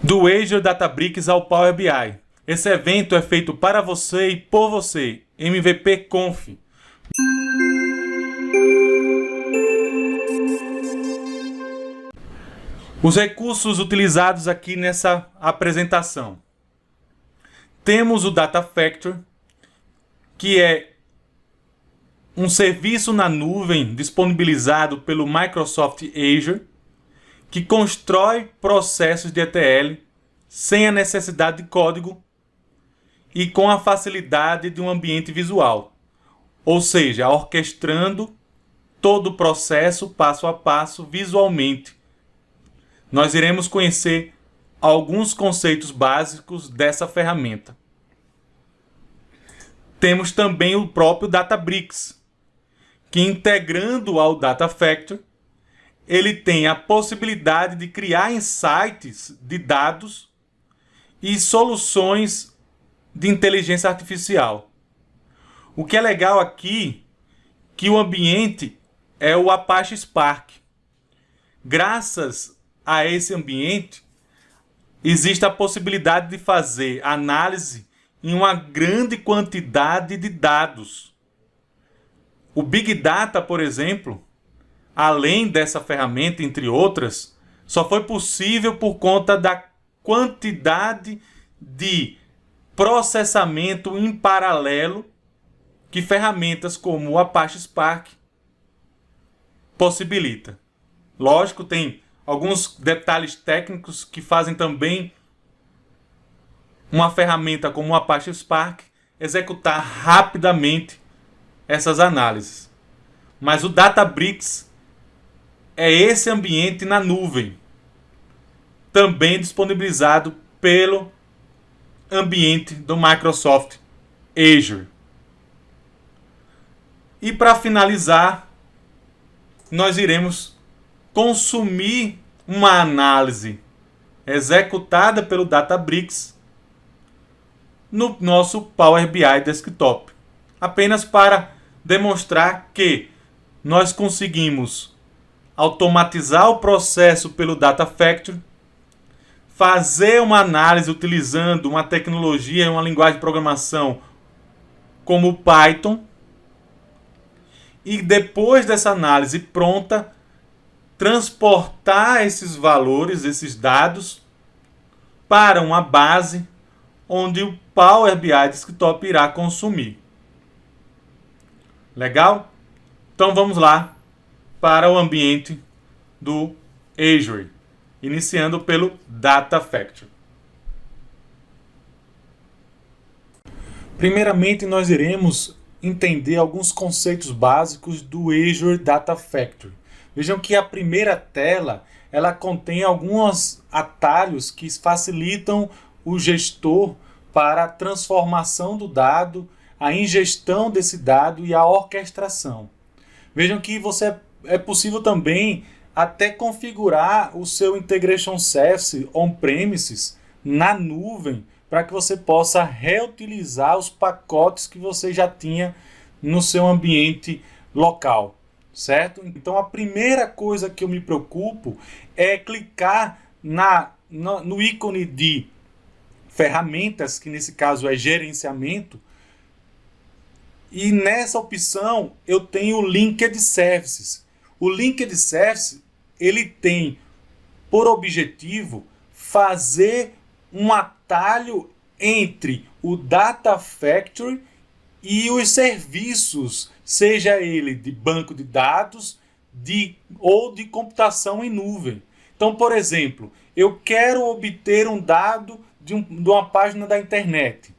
Do Azure Databricks ao Power BI. Esse evento é feito para você e por você. MVP Conf. Os recursos utilizados aqui nessa apresentação. Temos o Data Factory, que é um serviço na nuvem disponibilizado pelo Microsoft Azure, que constrói processos de ETL sem a necessidade de código e com a facilidade de um ambiente visual, ou seja, orquestrando todo o processo passo a passo visualmente. Nós iremos conhecer alguns conceitos básicos dessa ferramenta. Temos também o próprio Databricks, que integrando ao Data Factory, ele tem a possibilidade de criar insights de dados e soluções de inteligência artificial. O que é legal aqui é que o ambiente é o Apache Spark. Graças a esse ambiente, existe a possibilidade de fazer análise em uma grande quantidade de dados. O Big Data, por exemplo, além dessa ferramenta, entre outras, só foi possível por conta da quantidade de processamento em paralelo que ferramentas como o Apache Spark possibilita. Lógico, tem alguns detalhes técnicos que fazem também uma ferramenta como o Apache Spark executar rapidamente essas análises. Mas o Databricks é esse ambiente na nuvem, também disponibilizado pelo ambiente do Microsoft Azure. E para finalizar, nós iremos consumir uma análise executada pelo Databricks no nosso Power BI Desktop, apenas para demonstrar que nós conseguimos automatizar o processo pelo Data Factory, fazer uma análise utilizando uma tecnologia e uma linguagem de programação como o Python, e depois dessa análise pronta, transportar esses valores, esses dados, para uma base onde o Power BI Desktop irá consumir. Legal? Então vamos lá para o ambiente do Azure, iniciando pelo Data Factory. Primeiramente, nós iremos entender alguns conceitos básicos do Azure Data Factory. Vejam que a primeira tela ela contém alguns atalhos que facilitam o gestor para a transformação do dado, a ingestão desse dado e a orquestração. Vejam que é possível também até configurar o seu Integration Service on-premises na nuvem para que você possa reutilizar os pacotes que você já tinha no seu ambiente local, certo? Então a primeira coisa que eu me preocupo é clicar no ícone de ferramentas, que nesse caso é gerenciamento, e nessa opção eu tenho o Linked Services. O Linked Services ele tem por objetivo fazer um atalho entre o Data Factory e os serviços, seja ele de banco de dados ou de computação em nuvem. Então, por exemplo, eu quero obter um dado de uma página da internet.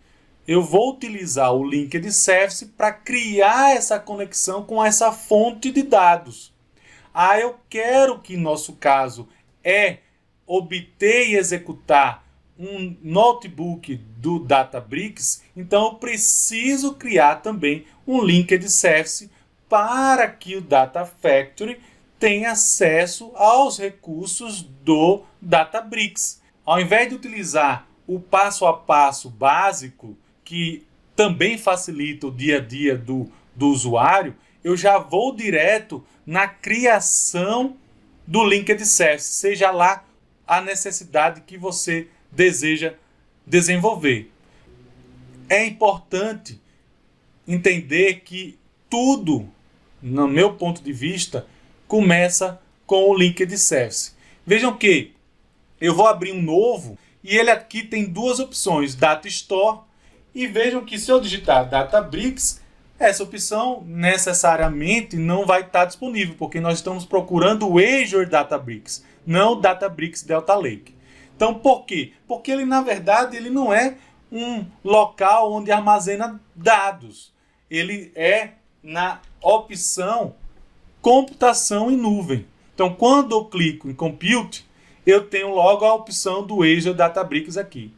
Eu vou utilizar o Linked Service para criar essa conexão com essa fonte de dados. Eu quero que, nosso caso, obter e executar um notebook do Databricks, então eu preciso criar também um Linked Service para que o Data Factory tenha acesso aos recursos do Databricks. Ao invés de utilizar o passo a passo básico, que também facilita o dia a dia do usuário, eu já vou direto na criação do Linked Service, seja lá a necessidade que você deseja desenvolver. É importante entender que tudo, no meu ponto de vista, começa com o Linked Service. Vejam que eu vou abrir um novo e ele aqui tem duas opções, Data Store, e vejam que se eu digitar Databricks, essa opção necessariamente não vai estar disponível, porque nós estamos procurando o Azure Databricks, não o Databricks Delta Lake. Então, por quê? Porque ele, na verdade, ele não é um local onde armazena dados. Ele é na opção computação em nuvem. Então, quando eu clico em Compute, eu tenho logo a opção do Azure Databricks aqui.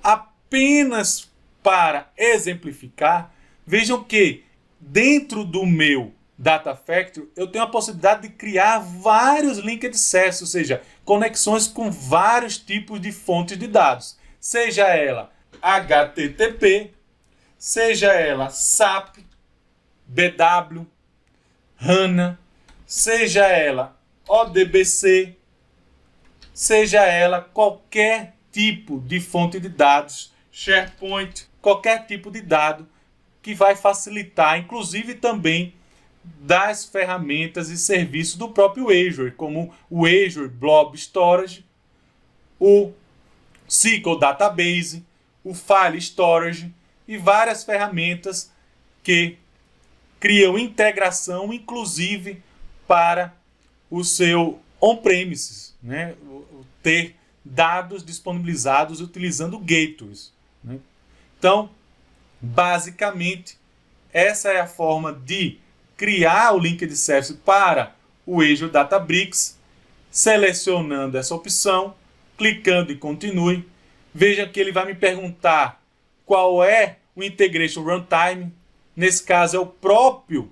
Apenas para exemplificar, vejam que dentro do meu Data Factory, eu tenho a possibilidade de criar vários linked services, ou seja, conexões com vários tipos de fontes de dados. Seja ela HTTP, seja ela SAP, BW, HANA, seja ela ODBC, seja ela qualquer tipo de fonte de dados, SharePoint, qualquer tipo de dado que vai facilitar, inclusive também das ferramentas e serviços do próprio Azure, como o Azure Blob Storage, o SQL Database, o File Storage e várias ferramentas que criam integração, inclusive para o seu on-premises, né? Ter dados disponibilizados utilizando gateways, né? Então, basicamente, essa é a forma de criar o Linked Service para o Azure Databricks, selecionando essa opção, clicando em Continue. Veja que ele vai me perguntar qual é o Integration Runtime. Nesse caso, é o próprio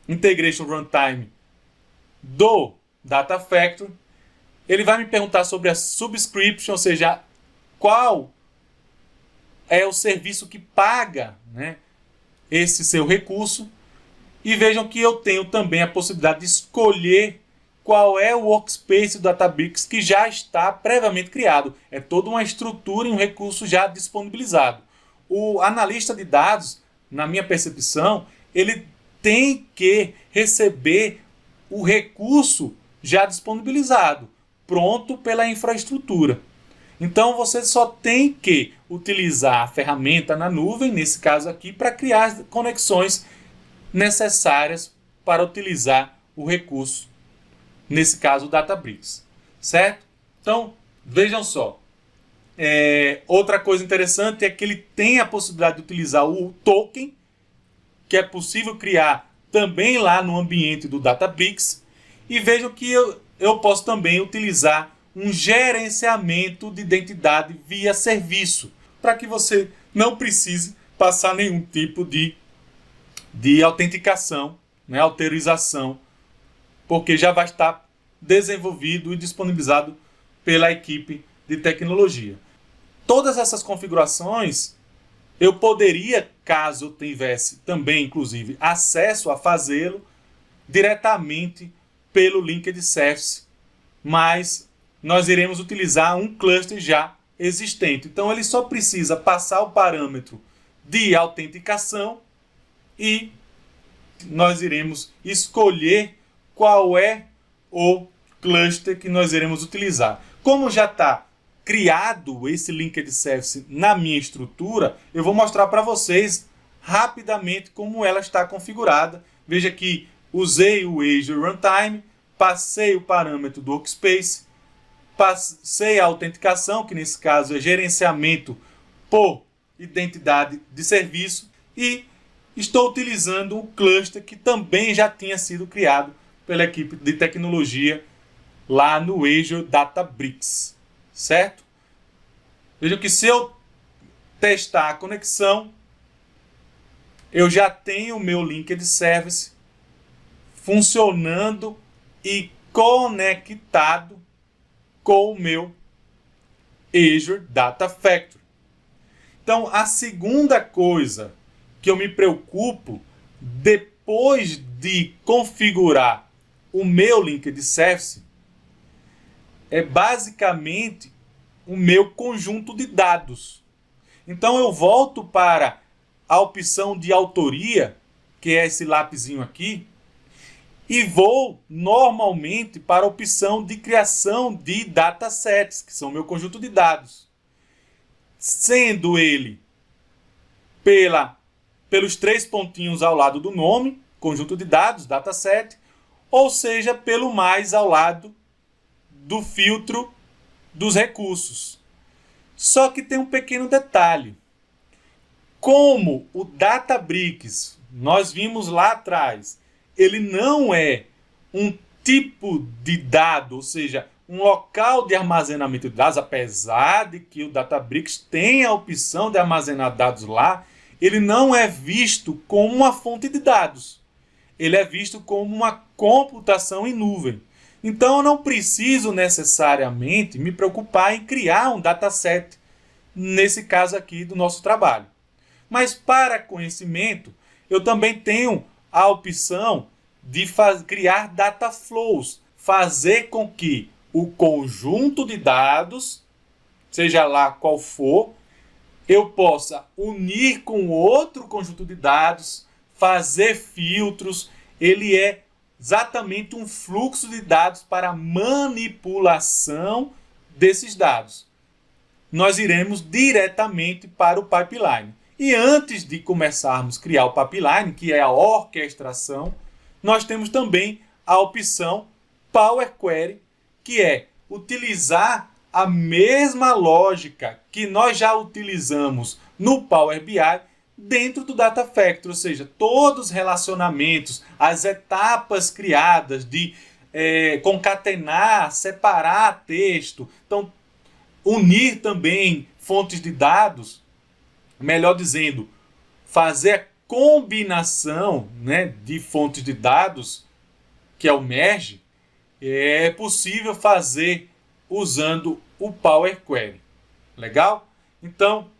Integration Runtime do Data Factory. Ele vai me perguntar sobre a subscription, ou seja, qual é o serviço que paga, né, esse seu recurso. E vejam que eu tenho também a possibilidade de escolher qual é o workspace do Databricks que já está previamente criado. É toda uma estrutura e um recurso já disponibilizado. O analista de dados, na minha percepção, ele tem que receber o recurso já disponibilizado, pronto pela infraestrutura. Então você só tem que utilizar a ferramenta na nuvem, nesse caso aqui, para criar as conexões necessárias para utilizar o recurso, nesse caso o Databricks, certo? Então, vejam só. Outra coisa interessante é que ele tem a possibilidade de utilizar o token, que é possível criar também lá no ambiente do Databricks. E vejam que eu posso também utilizar um gerenciamento de identidade via serviço, para que você não precise passar nenhum tipo de autenticação, né, autorização, porque já vai estar desenvolvido e disponibilizado pela equipe de tecnologia. Todas essas configurações eu poderia, caso eu tivesse também, inclusive, acesso a fazê-lo diretamente pelo Linked Service, mas nós iremos utilizar um cluster já existente. Então ele só precisa passar o parâmetro de autenticação e nós iremos escolher qual é o cluster que nós iremos utilizar. Como já está criado esse Linked Service na minha estrutura, eu vou mostrar para vocês rapidamente como ela está configurada. Veja que usei o Azure Runtime, passei o parâmetro do Workspace, passei a autenticação, que nesse caso é gerenciamento por identidade de serviço, e estou utilizando o cluster que também já tinha sido criado pela equipe de tecnologia lá no Azure Databricks, certo? Vejam que se eu testar a conexão, eu já tenho o meu Linked Service funcionando e conectado com o meu Azure Data Factory. Então, a segunda coisa que eu me preocupo depois de configurar o meu Linked Service é basicamente o meu conjunto de dados. Então eu volto para a opção de autoria, que é esse lapisinho aqui, e vou normalmente para a opção de criação de datasets, que são o meu conjunto de dados. Sendo ele pelos 3 pontinhos ao lado do nome, conjunto de dados, dataset, ou seja, pelo mais ao lado do filtro dos recursos. Só que tem um pequeno detalhe. Como o Databricks, nós vimos lá atrás, ele não é um tipo de dado, ou seja, um local de armazenamento de dados, apesar de que o Databricks tem a opção de armazenar dados lá, ele não é visto como uma fonte de dados. Ele é visto como uma computação em nuvem. Então, eu não preciso necessariamente me preocupar em criar um dataset, nesse caso aqui do nosso trabalho. Mas para conhecimento, eu também tenho a opção de criar data flows, fazer com que o conjunto de dados, seja lá qual for, eu possa unir com outro conjunto de dados, fazer filtros. Ele é exatamente um fluxo de dados para manipulação desses dados. Nós iremos diretamente para o pipeline. E antes de começarmos a criar o pipeline, que é a orquestração, nós temos também a opção Power Query, que é utilizar a mesma lógica que nós já utilizamos no Power BI dentro do Data Factory, ou seja, todos os relacionamentos, as etapas criadas de concatenar, separar texto, então unir também fontes de dados, melhor dizendo, fazer a combinação, né, de fontes de dados, que é o merge, é possível fazer usando o Power Query. Legal? Então,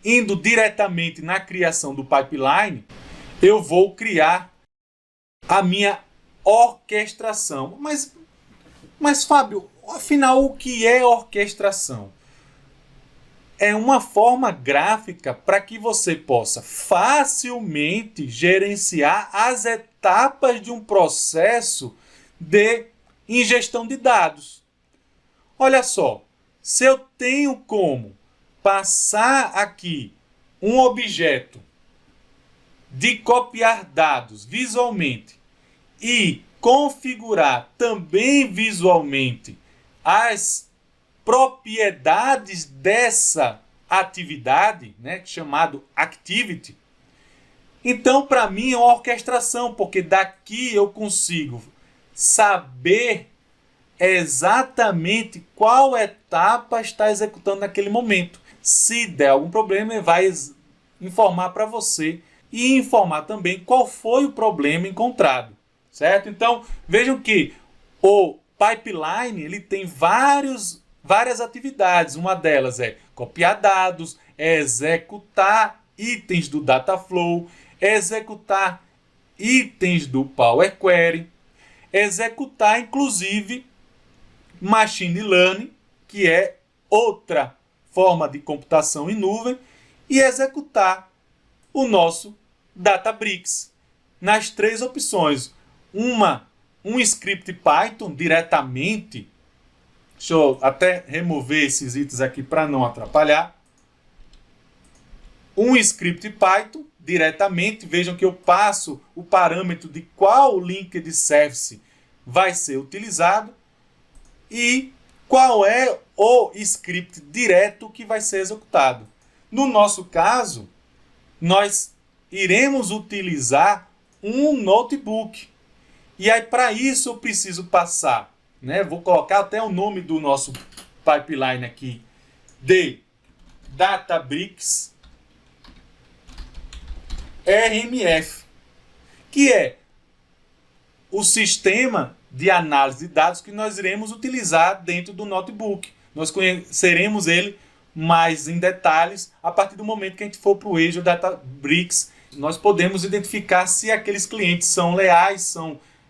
indo diretamente na criação do pipeline, eu vou criar a minha orquestração. Mas Fábio, afinal, o que é orquestração? É uma forma gráfica para que você possa facilmente gerenciar as etapas de um processo de ingestão de dados. Olha só, se eu tenho como passar aqui um objeto de copiar dados visualmente e configurar também visualmente as propriedades dessa atividade, né, chamado activity, então para mim é uma orquestração, porque daqui eu consigo saber exatamente qual etapa está executando naquele momento. Se der algum problema, ele vai informar para você e informar também qual foi o problema encontrado, certo? Então, vejam que o pipeline ele tem várias atividades. Uma delas é copiar dados, é executar itens do Dataflow, é executar itens do Power Query, executar inclusive Machine Learning, que é outra forma de computação em nuvem, e executar o nosso Databricks nas 3 opções. Um script Python diretamente. Deixa eu até remover esses itens aqui para não atrapalhar. Um script Python diretamente. Vejam que eu passo o parâmetro de qual linked service vai ser utilizado e qual é o script direto que vai ser executado. No nosso caso, nós iremos utilizar um notebook. E aí, para isso, eu preciso passar, né? Vou colocar até o nome do nosso pipeline aqui, de Databricks RMF, que é o sistema de análise de dados que nós iremos utilizar dentro do notebook. Nós conheceremos ele mais em detalhes a partir do momento que a gente for para o Azure Databricks. Nós podemos identificar se aqueles clientes são leais,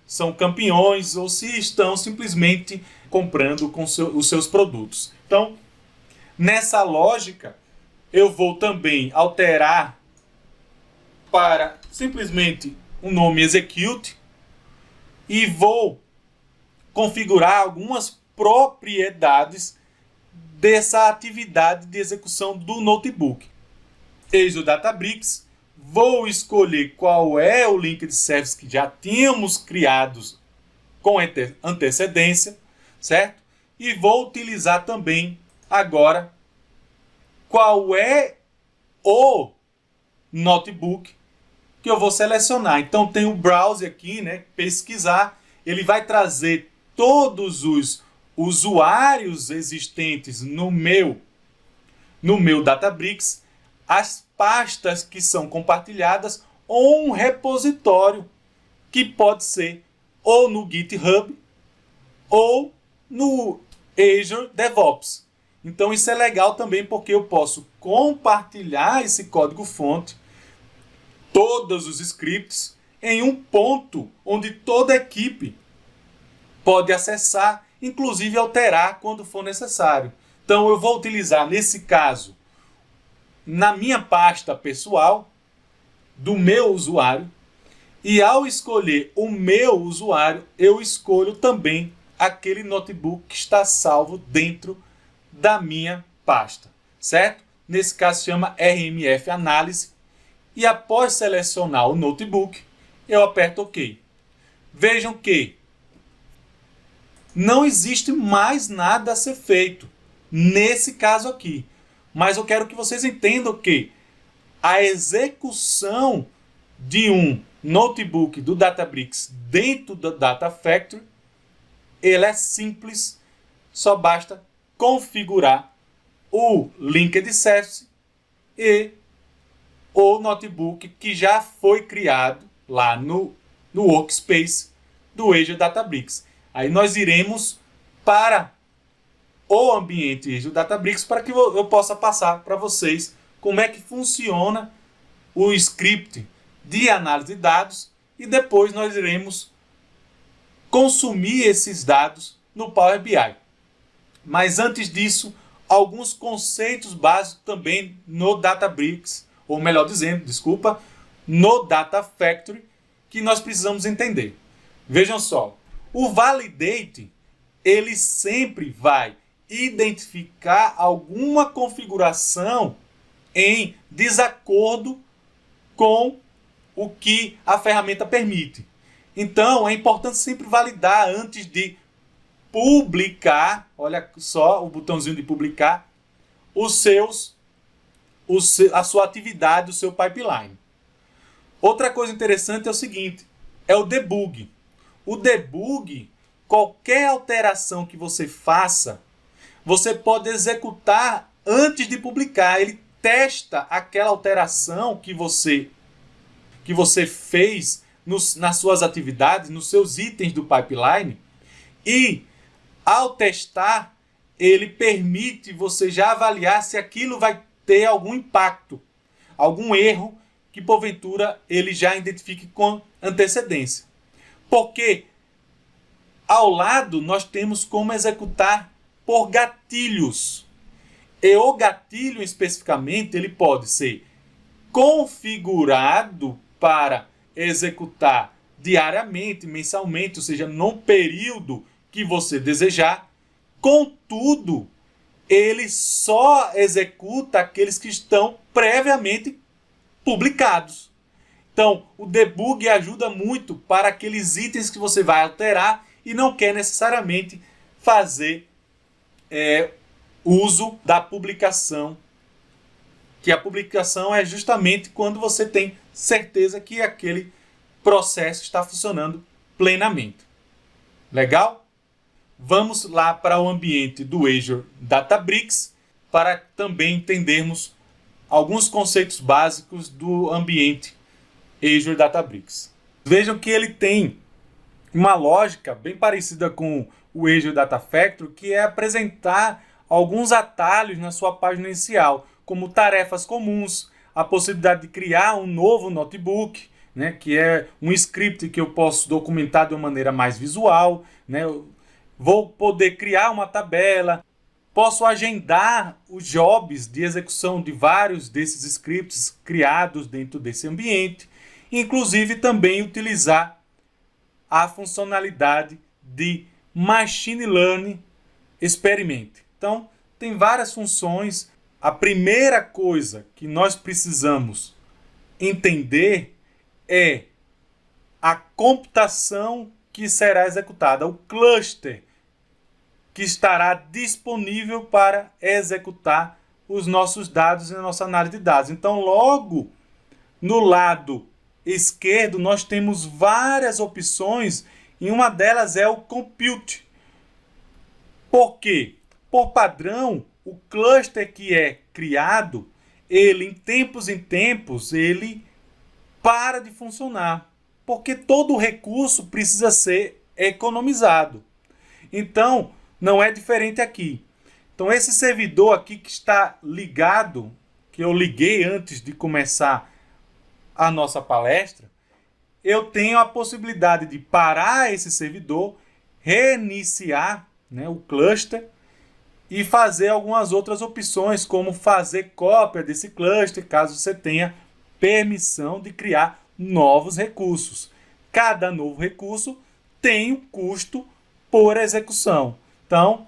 são campeões ou se estão simplesmente comprando com os seus produtos. Então, nessa lógica, eu vou também alterar para simplesmente o nome execute e vou configurar algumas propriedades dessa atividade de execução do notebook. Azure Databricks, vou escolher qual é o link de service que já tínhamos criados com antecedência, certo? E vou utilizar também agora qual é o notebook que eu vou selecionar. Então tem o browser aqui, né? Pesquisar, ele vai trazer todos os usuários existentes no meu Databricks, as pastas que são compartilhadas ou um repositório que pode ser ou no GitHub ou no Azure DevOps. Então isso é legal também porque eu posso compartilhar esse código-fonte, todos os scripts, em um ponto onde toda a equipe pode acessar, inclusive alterar quando for necessário. Então eu vou utilizar, nesse caso, na minha pasta pessoal, do meu usuário, e ao escolher o meu usuário, eu escolho também aquele notebook que está salvo dentro da minha pasta, certo? Nesse caso chama RMF Análise, e após selecionar o notebook, eu aperto OK. Vejam que não existe mais nada a ser feito nesse caso aqui. Mas eu quero que vocês entendam que a execução de um notebook do Databricks dentro do Data Factory, ele é simples, só basta configurar o link de service e o notebook que já foi criado lá no Workspace do Azure Databricks. Aí nós iremos para o ambiente Azure Databricks para que eu possa passar para vocês como é que funciona o script de análise de dados e depois nós iremos consumir esses dados no Power BI. Mas antes disso, alguns conceitos básicos também no Databricks, ou melhor dizendo, desculpa, no Data Factory, que nós precisamos entender. Vejam só, o validate, ele sempre vai identificar alguma configuração em desacordo com o que a ferramenta permite. Então, é importante sempre validar antes de publicar, olha só o botãozinho de publicar, a sua atividade, o seu pipeline. Outra coisa interessante é o seguinte, é o debug. O debug, qualquer alteração que você faça, você pode executar antes de publicar. Ele testa aquela alteração que você fez nas suas atividades, nos seus itens do pipeline, e ao testar, ele permite você já avaliar se aquilo vai ter algum impacto, algum erro que porventura ele já identifique com antecedência. Porque ao lado nós temos como executar por gatilhos. E o gatilho especificamente ele pode ser configurado para executar diariamente, mensalmente, ou seja, num período que você desejar. Contudo, ele só executa aqueles que estão previamente publicados. Então, o debug ajuda muito para aqueles itens que você vai alterar e não quer necessariamente fazer uso da publicação, que a publicação é justamente quando você tem certeza que aquele processo está funcionando plenamente. Legal? Vamos lá para o ambiente do Azure Databricks para também entendermos alguns conceitos básicos do ambiente Azure Databricks. Vejam que ele tem uma lógica bem parecida com o Azure Data Factory, que é apresentar alguns atalhos na sua página inicial, como tarefas comuns, a possibilidade de criar um novo notebook, né, que é um script que eu posso documentar de uma maneira mais visual, né, vou poder criar uma tabela, posso agendar os jobs de execução de vários desses scripts criados dentro desse ambiente, inclusive também utilizar a funcionalidade de Machine Learning Experiment. Então, tem várias funções. A primeira coisa que nós precisamos entender é a computação que será executada, o cluster que estará disponível para executar os nossos dados e a nossa análise de dados. Então, logo no lado esquerdo, nós temos várias opções e uma delas é o Compute. Por quê? Por padrão, o cluster que é criado, ele em tempos, ele para de funcionar, porque todo o recurso precisa ser economizado. Então, não é diferente aqui. Então, esse servidor aqui que está ligado, que eu liguei antes de começar a nossa palestra, eu tenho a possibilidade de parar esse servidor, reiniciar, né, o cluster e fazer algumas outras opções, como fazer cópia desse cluster, caso você tenha permissão de criar novos recursos. Cada novo recurso tem um custo por execução. Então,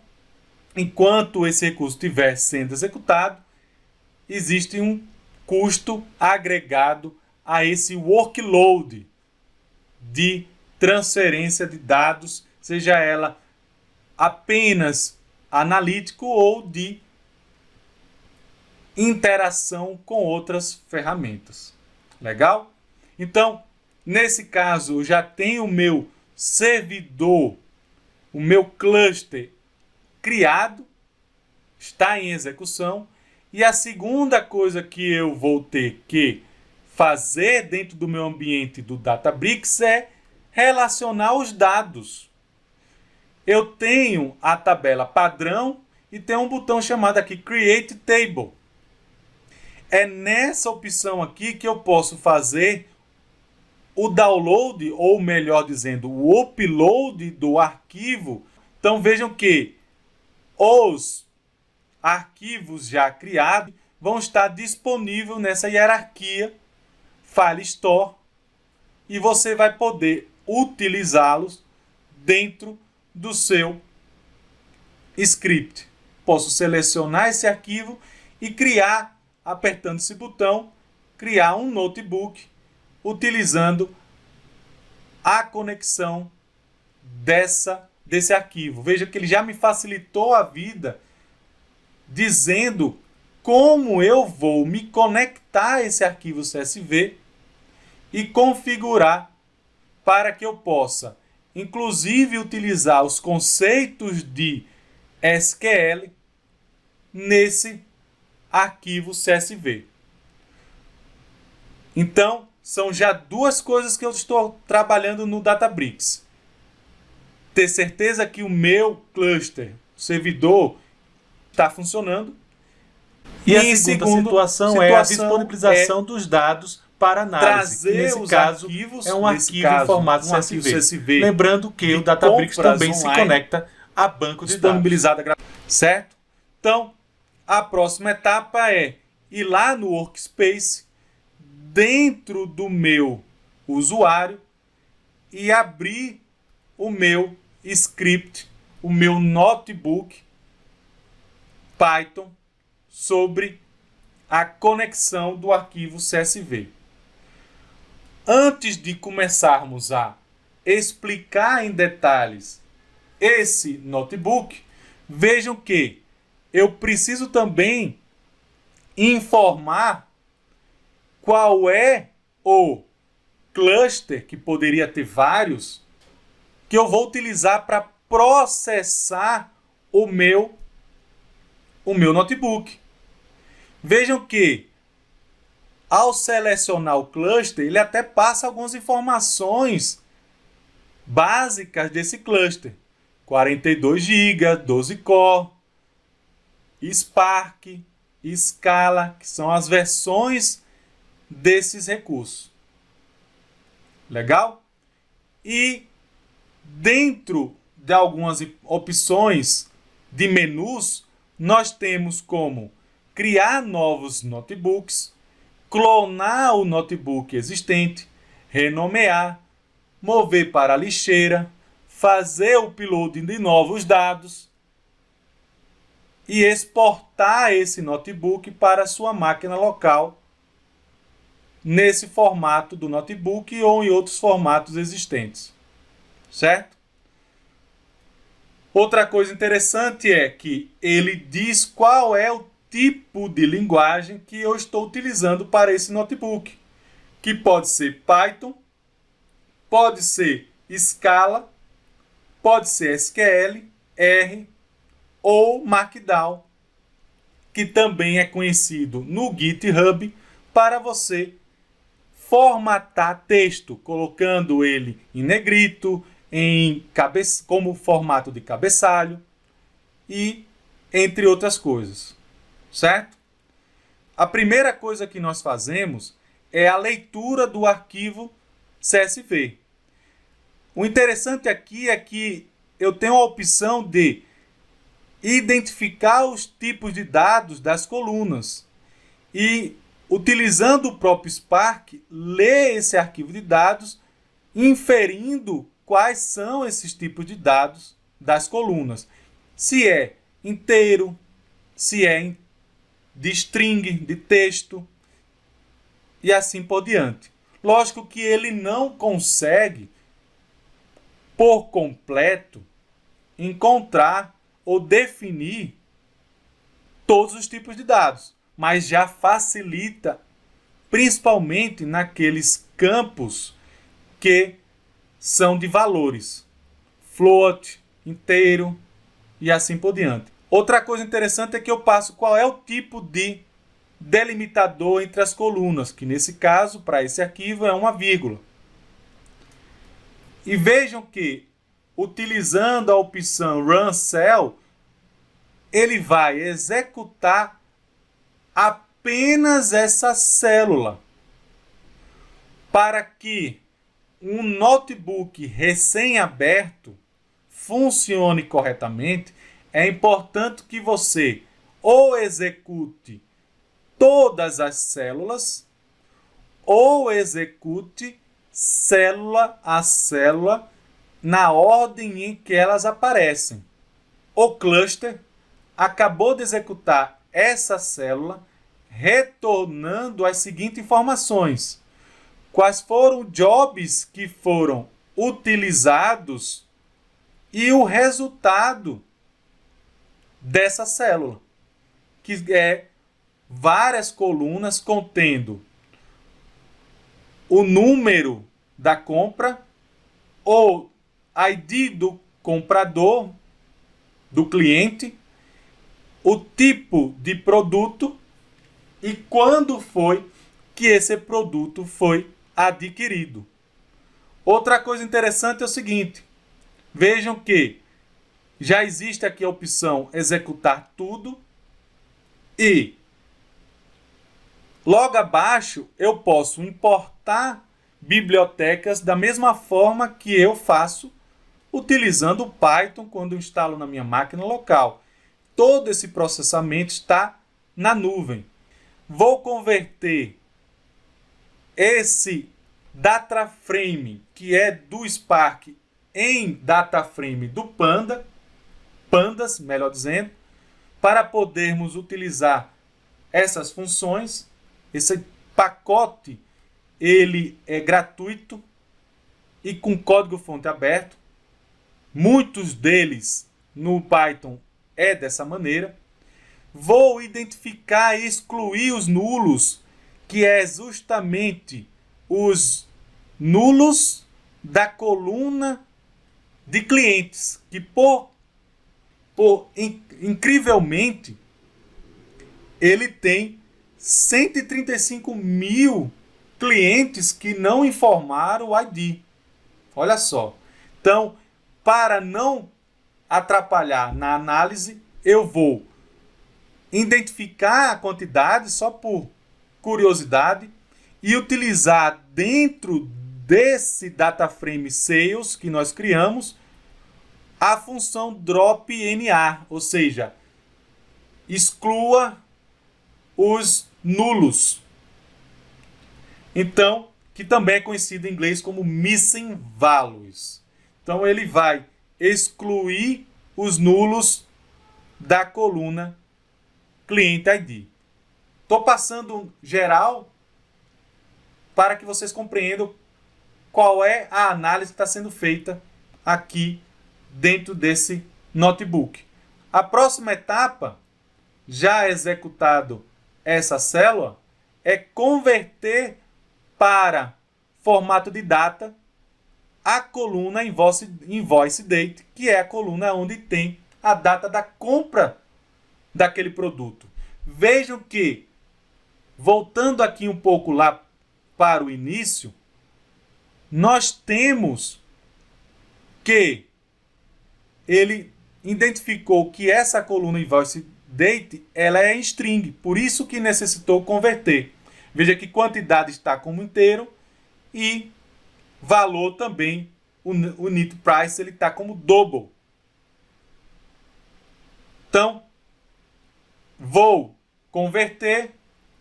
enquanto esse recurso estiver sendo executado, existe um custo agregado a esse workload de transferência de dados, seja ela apenas analítico ou de interação com outras ferramentas. Legal? Então, nesse caso, eu já tenho o meu servidor, o meu cluster criado, está em execução. E a segunda coisa que eu vou ter que fazer dentro do meu ambiente do Databricks é relacionar os dados. Eu tenho a tabela padrão e tem um botão chamado aqui Create Table. É nessa opção aqui que eu posso fazer o download, ou melhor dizendo, o upload do arquivo. Então vejam que os arquivos já criados vão estar disponíveis nessa hierarquia File Store e você vai poder utilizá-los dentro do seu script. Posso selecionar esse arquivo e criar, apertando esse botão, criar um notebook utilizando a conexão desse arquivo. Veja que ele já me facilitou a vida dizendo como eu vou me conectar a esse arquivo CSV e configurar para que eu possa, inclusive, utilizar os conceitos de SQL nesse arquivo CSV. Então, são já duas coisas que eu estou trabalhando no Databricks. Ter certeza que o meu cluster, o servidor, está funcionando. E a segunda situação é a disponibilização dos dados para análise. Trazer nesse os caso, arquivos, é um nesse arquivo caso, em formato um arquivo CSV. CSV. Lembrando que de o Databricks compras também se online conecta a banco de dados. disponibilizada Certo? Então, a próxima etapa é ir lá no Workspace, dentro do meu usuário, e abrir o meu script, o meu notebook Python sobre a conexão do arquivo CSV. Antes de começarmos a explicar em detalhes esse notebook, vejam que eu preciso também informar qual é o cluster, que poderia ter vários, que eu vou utilizar para processar o meu notebook. Vejam que, ao selecionar o cluster, ele até passa algumas informações básicas desse cluster. 42 GB, 12 core, Spark, Scala, que são as versões desses recursos. Legal? E dentro de algumas opções de menus, nós temos como criar novos notebooks, clonar o notebook existente, renomear, mover para a lixeira, fazer o upload de novos dados e exportar esse notebook para a sua máquina local nesse formato do notebook ou em outros formatos existentes, certo? Outra coisa interessante é que ele diz qual é o tipo de linguagem que eu estou utilizando para esse notebook, que pode ser Python, pode ser Scala, pode ser SQL, R ou Markdown, que também é conhecido no GitHub para você formatar texto, colocando ele em negrito, como formato de cabeçalho e entre outras coisas, certo? A primeira coisa que nós fazemos é a leitura do arquivo CSV. O interessante aqui é que eu tenho a opção de identificar os tipos de dados das colunas e, utilizando o próprio Spark, ler esse arquivo de dados, inferindo quais são esses tipos de dados das colunas. Se é inteiro, se é de string, de texto, e assim por diante. Lógico que ele não consegue, por completo, encontrar ou definir todos os tipos de dados, mas já facilita, principalmente naqueles campos que são de valores, float, inteiro e assim por diante. Outra coisa interessante é que eu passo qual é o tipo de delimitador entre as colunas, que nesse caso, para esse arquivo, é uma vírgula. E vejam que, utilizando a opção Run Cell, ele vai executar apenas essa célula para que um notebook recém-aberto funcione corretamente. É importante que você ou execute todas as células ou execute célula a célula na ordem em que elas aparecem. O cluster acabou de executar essa célula, retornando as seguintes informações: quais foram os jobs que foram utilizados e o resultado dessa célula, que é várias colunas contendo o número da compra, ou ID do comprador, do cliente, o tipo de produto e quando foi que esse produto foi adquirido. Outra coisa interessante é o seguinte: vejam que já existe aqui a opção executar tudo e logo abaixo eu posso importar bibliotecas da mesma forma que eu faço utilizando o Python quando eu instalo na minha máquina local. Todo esse processamento está na nuvem. Vou converter esse data frame, que é do Spark, em data frame do Pandas, melhor dizendo, para podermos utilizar essas funções. Esse pacote ele é gratuito e com código-fonte aberto. Muitos deles no Python é dessa maneira. Vou identificar e excluir os nulos, que é justamente os nulos da coluna de clientes, que incrivelmente ele tem 135 mil clientes que não informaram o ID. Olha só. Então, para não atrapalhar na análise, eu vou identificar a quantidade só por curiosidade e utilizar dentro desse data frame sales que nós criamos a função drop NA, ou seja, exclua os nulos. Então, que também é conhecido em inglês como missing values. Então, ele vai excluir os nulos da coluna cliente ID. Estou passando geral para que vocês compreendam qual é a análise que está sendo feita aqui dentro desse notebook. A próxima etapa, já executado essa célula, é converter para formato de data a coluna invoice date, que é a coluna onde tem a data da compra daquele produto. Vejam que, voltando aqui um pouco lá para o início, nós temos que ele identificou que essa coluna invoice date ela é em string, por isso que necessitou converter. Veja que quantidade está como inteiro e valor também, o unit price, ele está como double. Então, vou converter,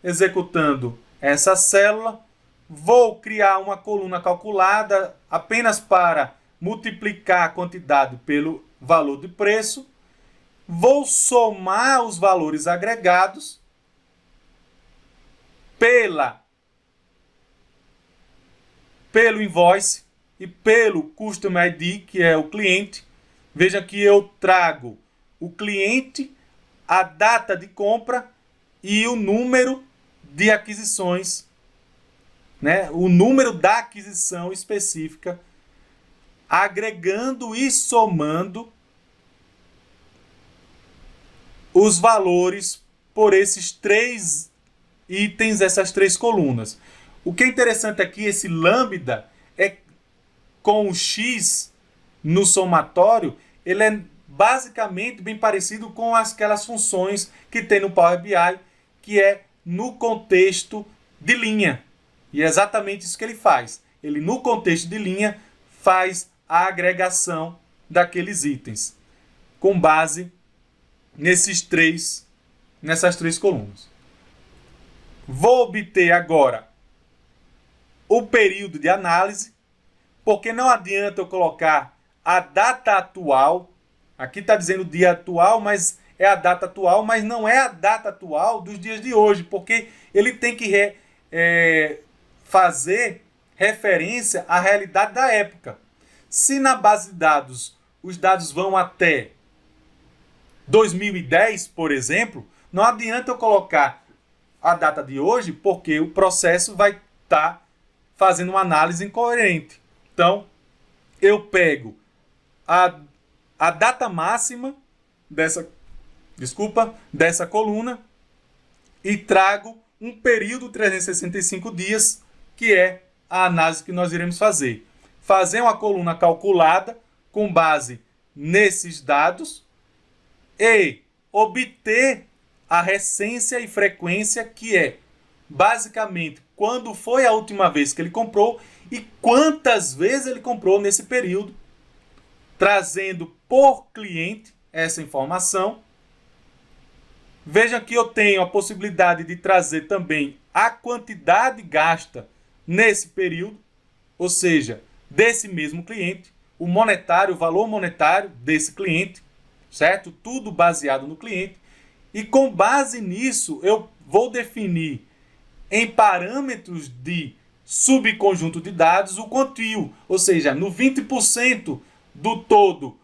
executando essa célula, vou criar uma coluna calculada apenas para multiplicar a quantidade pelo valor de preço, vou somar os valores agregados pelo invoice e pelo custom ID, que é o cliente. Veja que eu trago o cliente, a data de compra e o número de aquisições, né? O número da aquisição específica, agregando e somando os valores por esses três itens, essas três colunas. O que é interessante aqui, esse lambda, é com o X no somatório, ele é basicamente bem parecido com aquelas funções que tem no Power BI, que é no contexto de linha. E é exatamente isso que ele faz. Ele, no contexto de linha, faz a agregação daqueles itens, com base nessas três colunas. Vou obter agora o período de análise, porque não adianta eu colocar a data atual. Aqui está dizendo dia atual, mas é a data atual, mas não é a data atual dos dias de hoje, porque ele tem que fazer referência à realidade da época. Se na base de dados os dados vão até 2010, por exemplo, não adianta eu colocar a data de hoje, porque o processo vai estar fazendo uma análise incoerente. Então, eu pego a data máxima dessa coluna e trago um período de 365 dias, que é a análise que nós iremos fazer. Fazer uma coluna calculada com base nesses dados e obter a recência e frequência, que é basicamente quando foi a última vez que ele comprou e quantas vezes ele comprou nesse período, trazendo por cliente essa informação. Veja que eu tenho a possibilidade de trazer também a quantidade gasta nesse período, ou seja, desse mesmo cliente, o monetário, o valor monetário desse cliente, certo? Tudo baseado no cliente. E com base nisso, eu vou definir em parâmetros de subconjunto de dados o quantio, ou seja, no 20% do todo,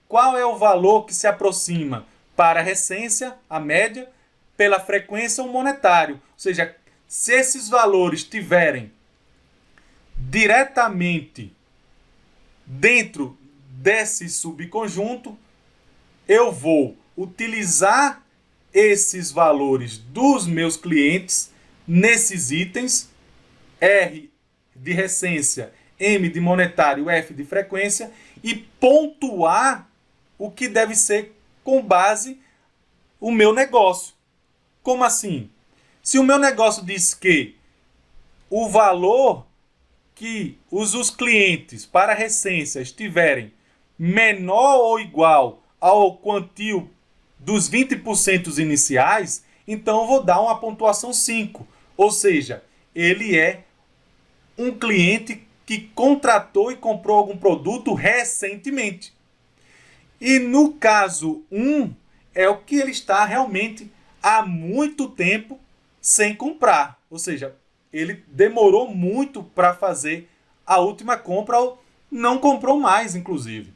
qual é o valor que se aproxima para a recência, a média, pela frequência, o monetário. Ou seja, se esses valores estiverem diretamente dentro desse subconjunto, eu vou utilizar esses valores dos meus clientes nesses itens, R de recência, M de monetário, F de frequência, e pontuar o que deve ser com base o meu negócio. Como assim? Se o meu negócio diz que o valor que os clientes para a recência estiverem menor ou igual ao quantio dos 20% iniciais, então eu vou dar uma pontuação 5. Ou seja, ele é um cliente que contratou e comprou algum produto recentemente. E no caso 1, é o que ele está realmente há muito tempo sem comprar. Ou seja, ele demorou muito para fazer a última compra ou não comprou mais, inclusive.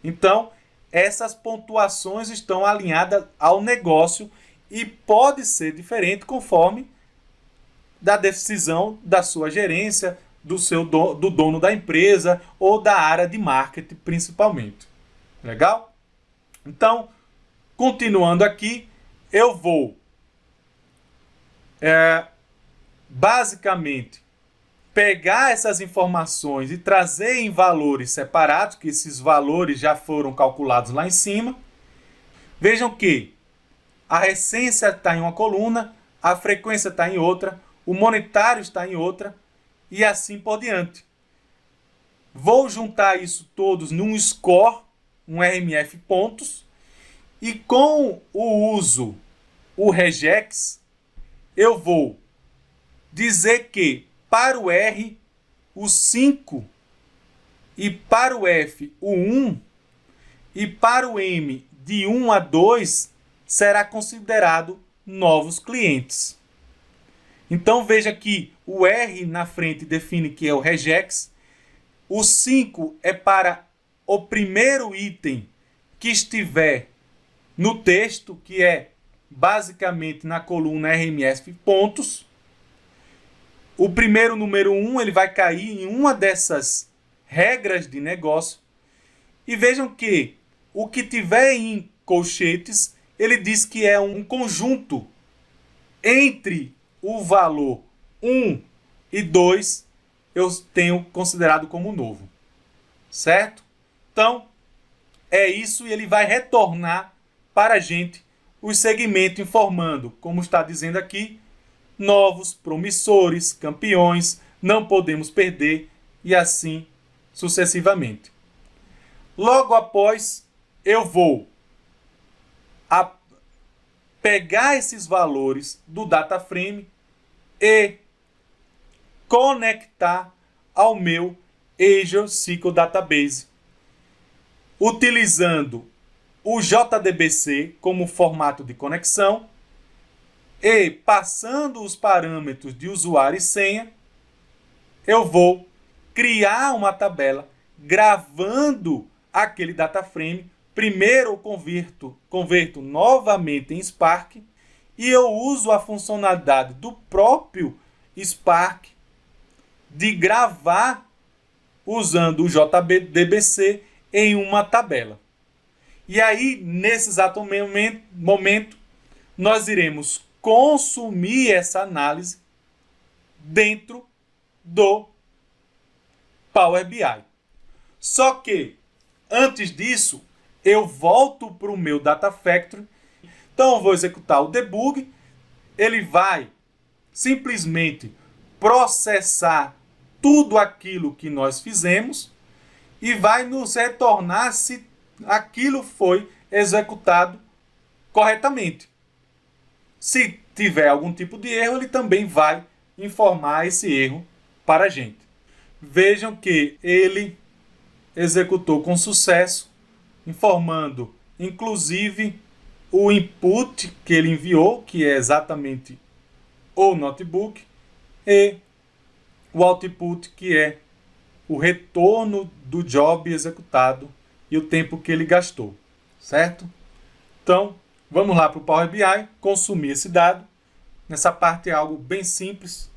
Então, essas pontuações estão alinhadas ao negócio e pode ser diferente conforme da decisão da sua gerência, do dono da empresa ou da área de marketing principalmente. Legal? Então, continuando aqui, eu vou basicamente pegar essas informações e trazer em valores separados, que esses valores já foram calculados lá em cima. Vejam que a essência está em uma coluna, a frequência está em outra, o monetário está em outra e assim por diante. Vou juntar isso todos num score, um RMF pontos, e com o uso, o regex, eu vou dizer que para o R, o 5, e para o F, o 1, e para o M, de 1 a 2, será considerado novos clientes. Então veja que o R na frente define que é o regex, o 5 é para o primeiro item que estiver no texto, que é basicamente na coluna RMF pontos. O primeiro número 1 ele vai cair em uma dessas regras de negócio. E vejam que o que tiver em colchetes, ele diz que é um conjunto entre o valor 1 e 2, eu tenho considerado como novo. Certo? Então, é isso e ele vai retornar para a gente os segmentos informando, como está dizendo aqui, novos, promissores, campeões, não podemos perder e assim sucessivamente. Logo após, eu vou pegar esses valores do data frame e conectar ao meu Azure SQL Database, utilizando o JDBC como formato de conexão e passando os parâmetros de usuário e senha, eu vou criar uma tabela gravando aquele data frame. Primeiro eu converto novamente em Spark e eu uso a funcionalidade do próprio Spark de gravar usando o JDBC em uma tabela. E aí, nesse exato momento, nós iremos consumir essa análise dentro do Power BI. Só que, antes disso, eu volto para o meu Data Factory. Então, eu vou executar o debug. Ele vai simplesmente processar tudo aquilo que nós fizemos e vai nos retornar se aquilo foi executado corretamente. Se tiver algum tipo de erro, ele também vai informar esse erro para a gente. Vejam que ele executou com sucesso, informando inclusive o input que ele enviou, que é exatamente o notebook, e o output, que é o retorno do job executado e o tempo que ele gastou, certo? Então, vamos lá para o Power BI, consumir esse dado. Nessa parte é algo bem simples.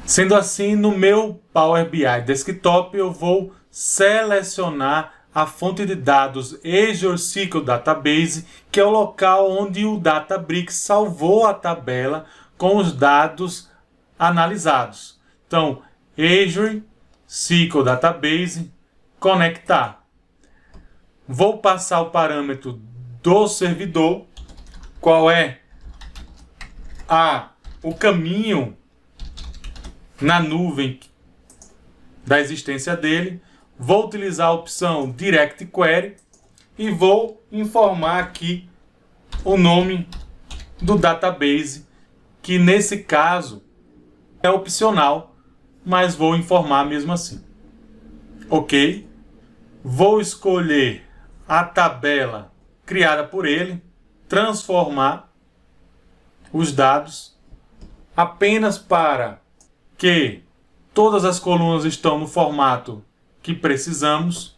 Sendo assim, no meu Power BI Desktop, eu vou selecionar a fonte de dados Azure SQL Database, que é o local onde o Databricks salvou a tabela com os dados analisados. Então, Azure SQL Database, conectar. Vou passar o parâmetro do servidor, qual é o caminho na nuvem da existência dele. Vou utilizar a opção Direct Query e vou informar aqui o nome do database, que nesse caso é opcional, mas vou informar mesmo assim. Ok? Vou escolher a tabela criada por ele, transformar os dados apenas para que todas as colunas estão no formato que precisamos.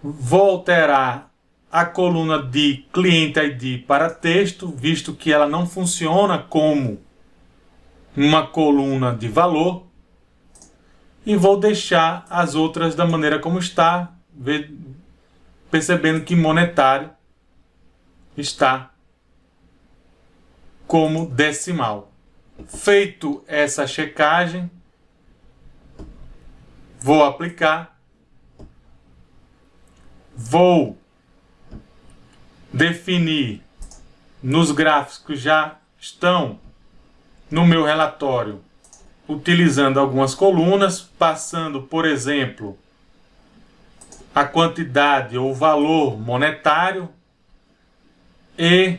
Vou alterar a coluna de Client ID para texto, visto que ela não funciona como uma coluna de valor. E vou deixar as outras da maneira como está, percebendo que monetário está como decimal. Feito essa checagem, vou aplicar. Vou definir nos gráficos que já estão no meu relatório, utilizando algumas colunas, passando, por exemplo, a quantidade ou valor monetário e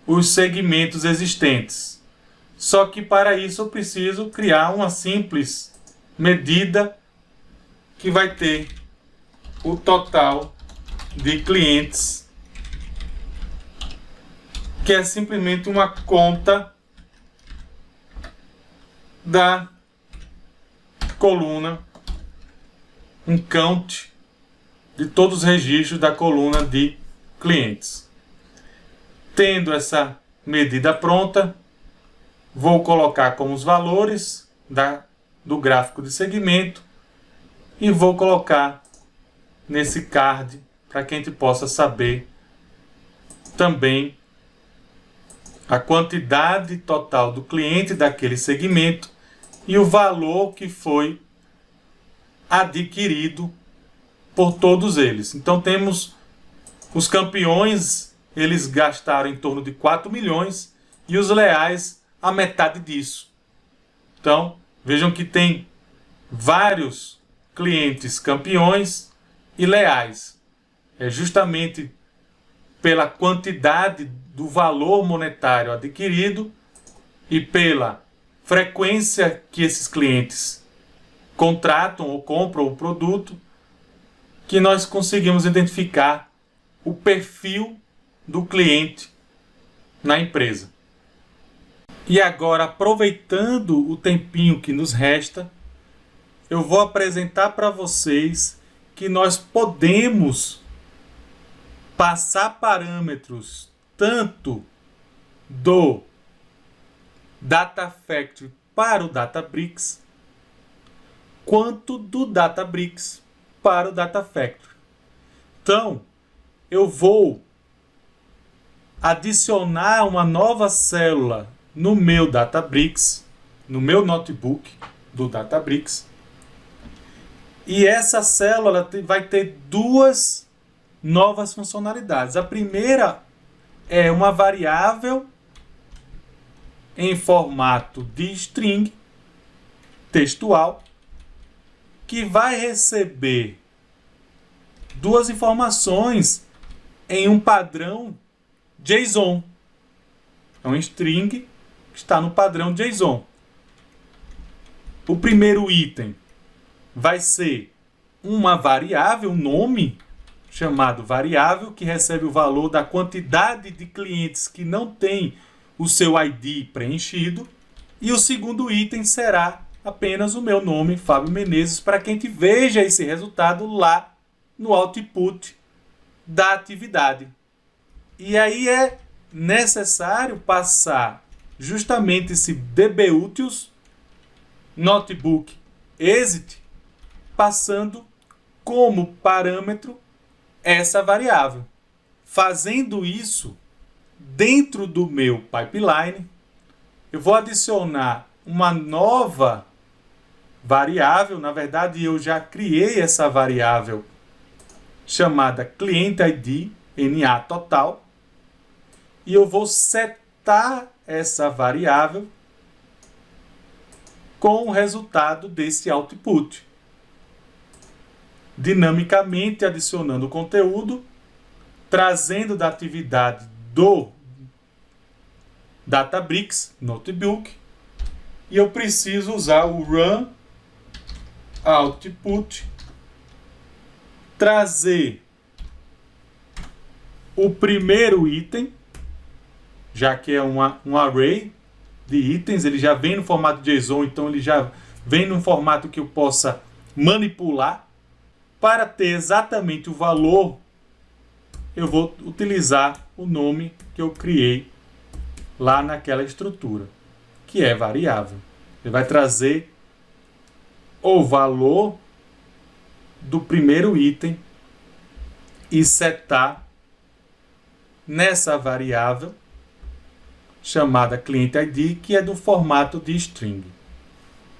os segmentos existentes. Só que para isso eu preciso criar uma simples medida que vai ter o total de clientes, que é simplesmente uma conta da coluna, um count de todos os registros da coluna de clientes. Tendo essa medida pronta, vou colocar como os valores do gráfico de segmento e vou colocar nesse card para que a gente possa saber também a quantidade total do cliente daquele segmento e o valor que foi adquirido por todos eles. Então temos os campeões, eles gastaram em torno de 4 milhões e os leais a metade disso. Então vejam que tem vários clientes campeões e leais. É justamente pela quantidade do valor monetário adquirido e pela frequência que esses clientes contratam ou compram o produto que nós conseguimos identificar o perfil do cliente na empresa. E agora, aproveitando o tempinho que nos resta, eu vou apresentar para vocês que nós podemos passar parâmetros tanto do Data Factory para o Databricks, quanto do Databricks para o Data Factory. Então, eu vou adicionar uma nova célula no meu Databricks, no meu notebook do Databricks. E essa célula vai ter duas novas funcionalidades. A primeira é uma variável em formato de string textual que vai receber duas informações em um padrão JSON. É um string que está no padrão JSON. O primeiro item vai ser uma variável, um nome chamado variável, que recebe o valor da quantidade de clientes que não tem o seu ID preenchido. E o segundo item será apenas o meu nome, Fábio Menezes, para que a gente veja esse resultado lá no output da atividade. E aí é necessário passar justamente esse dbutils notebook exit, passando como parâmetro essa variável. Fazendo isso, dentro do meu pipeline, eu vou adicionar uma nova variável. Na verdade, eu já criei essa variável chamada Client ID NA total. E eu vou setar essa variável com o resultado desse output. dinamicamente adicionando conteúdo, trazendo da atividade do Databricks Notebook, e eu preciso usar o run output, trazer o primeiro item, já que é um array de itens, ele já vem no formato JSON, então ele já vem num formato que eu possa manipular. Para ter exatamente o valor, eu vou utilizar o nome que eu criei lá naquela estrutura, que é variável. Ele vai trazer o valor do primeiro item e setar nessa variável chamada client ID, que é do formato de string.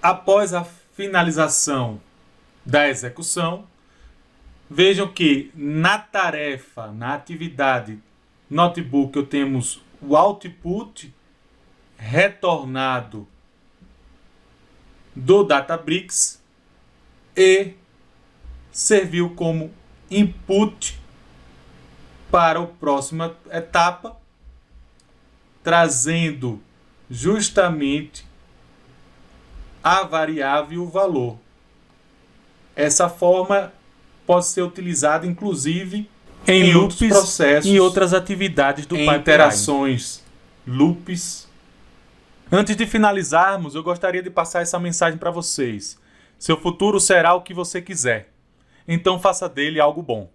Após a finalização da execução, vejam que na tarefa, na atividade notebook, temos o output retornado do Databricks e serviu como input para a próxima etapa, trazendo justamente a variável e o valor. Essa forma pode ser utilizada inclusive em loops, processos, e outras atividades do pipeline. Interações, loops. Antes de finalizarmos, eu gostaria de passar essa mensagem para vocês. Seu futuro será o que você quiser. Então faça dele algo bom.